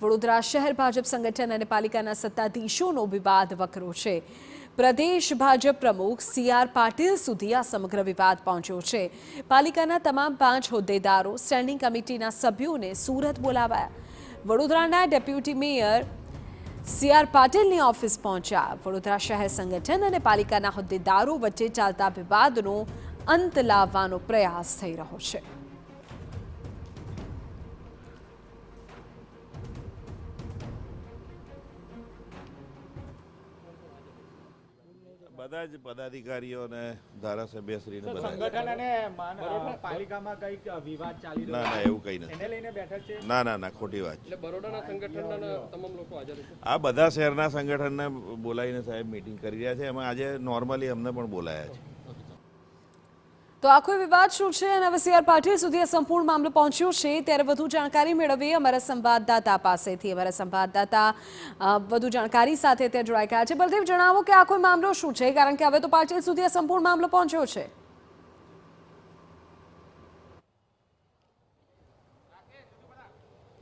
વડોદરા શહેર ભાજપ સંગઠન અને પાલિકાના સત્તાધીશોનો વિવાદ વકરો છે। પ્રદેશ ભાજપ પ્રમુખ CR પાટીલ સુધી આ સમગ્ર વિવાદ પહોંચ્યો છે। પાલિકાના તમામ 5 હોદ્દેદારો સ્ટેન્ડિંગ કમિટીના સભ્યોને સુરત બોલાવાયા। વડોદરાના ડેપ્યુટી મેયર CR પાટીલની ઓફિસ પહોંચ્યા। વડોદરા શહેર સંગઠન અને પાલિકાના હોદ્દેદારો વચ્ચે ચાલતા વિવાદનો અંત લાવવાનો પ્રયાસ થઈ રહ્યો છે। બધા જ પદાધિકારીઓ અને ધારાસભ્યશ્રીને સંગઠન અને પાલિકામાં કંઈક વિવાદ ચાલી રહ્યો ના એવું કંઈ નથી। એને લઈને બેઠક છે? ના ખોટી વાત છે। એટલે બરોડાના સંગઠનના તમામ લોકો હાજર છે। આ બધા શહેરના સંગઠનને બોલાવીને સાહેબ મીટિંગ કરી રહ્યા છે। એમાં આજે નોર્મલી અમને પણ બોલાયા છે। તો આખો વિવાદ શું છે અને હવે CR પાટીલ સુધી આ સંપૂર્ણ મામલો પહોંચ્યો છે ત્યારે વધુ જાણકારી મેળવીએ અમારા સંવાદદાતા પાસેથી। અમારા સંવાદદાતા વધુ જાણકારી સાથે ત્યાં જોડાઈ ગયા છે। બલદેવ, જણાવો કે આખો મામલો શું છે, કારણ કે હવે તો પાટીલ સુધી આ સંપૂર્ણ મામલો પહોંચ્યો છે।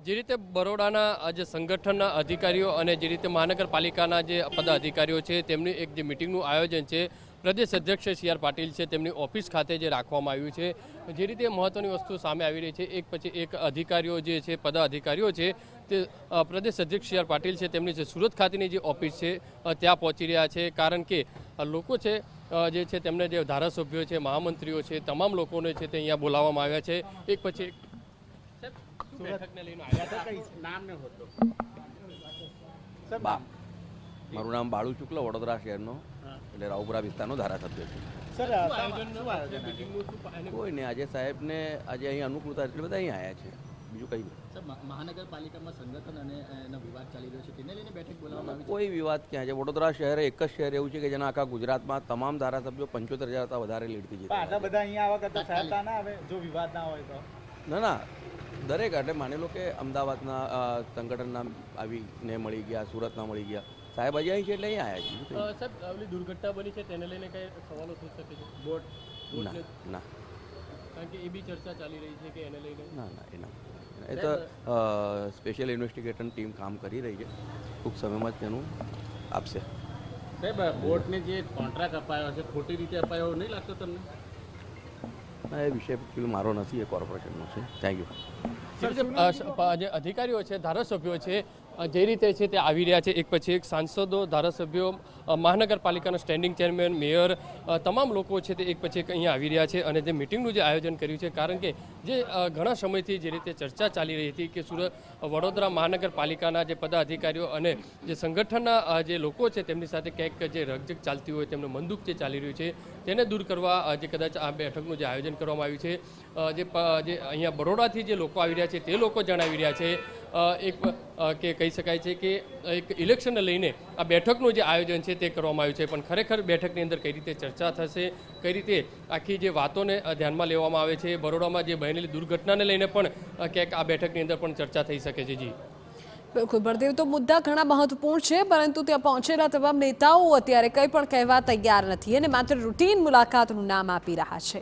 જે રીતે બરોડાના જે સંગઠનના અધિકારીઓ અને જે રીતે મહાનગરપાલિકાના જે પદાધિકારીઓ છે તેમની એક જે મિટિંગનું આયોજન છે પ્રદેશ અધ્યક્ષ CR પાટીલ છે તેમની ઓફિસ ખાતે જે રાખવામાં આવ્યું છે। જે રીતે મહત્વની વસ્તુ સામે આવી રહી છે, એક પછી એક અધિકારીઓ જે છે પદાધિકારીઓ છે તે પ્રદેશ અધ્યક્ષ CR પાટીલ છે તેમની જે સુરત ખાતેની જે ઓફિસ છે ત્યાં પહોંચી રહ્યા છે, કારણ કે લોકો છે જે છે તેમને જે ધારાસભ્યો છે, મહામંત્રીઓ છે, તમામ લોકોને છે તે અહીંયા બોલાવવામાં આવ્યા છે। એક પછી બેઠકને લઈને આવ્યા હતા। નામ ને હોતો મારું નામ બાળુ શુક્લ, વડોદરા શહેરનો એટલે રાવપુરા વિસ્તારનો ધારાસભ્ય છું। કોઈ નહીં, આજે સાહેબને આજે અહીં અનુકૂળતા એટલે બધા અહીં આવ્યા છે, બીજું કંઈ નહીં। મહાનગરપાલિકામાં સંગઠન અને એનો વિવાદ ચાલી રહ્યો છે, તેને લઈને બેઠક બોલાવવામાં આવી? કોઈ વિવાદ ક્યાં છે? વડોદરા શહેર એક જ શહેર એવું છે કે જેના આખા ગુજરાતમાં તમામ ધારાસભ્યો 75,000 કરતાં વધારે લીડથી જીતે। આટલા બધા અહીંયા આવવા કરતા સહાયતા ના આવે જો વિવાદ ના હોય તો? ના દરેક એટલે માની લો કે અમદાવાદના સંગઠનના આવીને મળી ગયા, સુરતના મળી ગયા, સાહેબ હજી અહીં છે એટલે અહીં આવ્યા છે। સાહેબ, આવલી દુર્ઘટના બની છે તેને લઈને કઈ સવાલો થઈ શકે છે? બોટ ના કારણ કે એ બી ચર્ચા ચાલી રહી છે કે એને લઈને ના એ તો સ્પેશિયલ ઇન્વેસ્ટિગેશન ટીમ કામ કરી રહી છે, ટૂંક સમયમાં જ તેનું આપશે। સાહેબ, બોટને જે કોન્ટ્રાક્ટ અપાયો છે ખોટી રીતે અપાયો નહીં લાગતો તમને? ના, એ વિષય મારો નથી, એ કોર્પોરેશનનો છે। Thank you. જે અધિકારીઓ છે, ધારાસભ્યો છે, જે રીતે છે તે આવી રહ્યા છે, એક પછી એક સાંસદો, ધારાસભ્યો, મહાનગરપાલિકાના સ્ટેન્ડિંગ ચેરમેન, મેયર, તમામ લોકો છે તે એક પછી એક અહીંયા આવી રહ્યા છે અને જે મિટિંગનું જે આયોજન કર્યું છે, કારણ કે જે ઘણા સમયથી જે રીતે ચર્ચા ચાલી રહી હતી કે વડોદરા મહાનગરપાલિકાના જે પદાધિકારીઓ અને જે સંગઠનના જે લોકો છે તેમની સાથે ક્યાંક જે રકઝક ચાલતી હોય, તેમનું મંદુક જે ચાલી રહ્યું છે તેને દૂર કરવા જે કદાચ આ બેઠકનું જે આયોજન કરવામાં આવ્યું છે। જે અહીંયા બરોડાથી જે લોકો આવી રહ્યા છે તે લોકો જણાવી રહ્યા છે કે કહી શકાય છે કે એક ઇલેક્શનને લઈને આ બેઠકનું જે આયોજન છે તે કરવામાં આવ્યું છે, પણ ખરેખર બેઠકની અંદર કઈ રીતે ચર્ચા થશે, કઈ રીતે આખી જે વાતોને ધ્યાનમાં લેવામાં આવે છે, બરોડામાં જે બનેલી દુર્ઘટનાને લઈને પણ ક્યાંક આ બેઠકની અંદર પણ ચર્ચા થઈ શકે છે। જી બિલકુલ બળદેવ, તો મુદ્દા ઘણા મહત્વપૂર્ણ છે, પરંતુ ત્યાં પહોંચેલા તમામ નેતાઓ અત્યારે કંઈ પણ કહેવા તૈયાર નથી અને માત્ર રૂટીન મુલાકાતનું નામ આપી રહ્યા છે।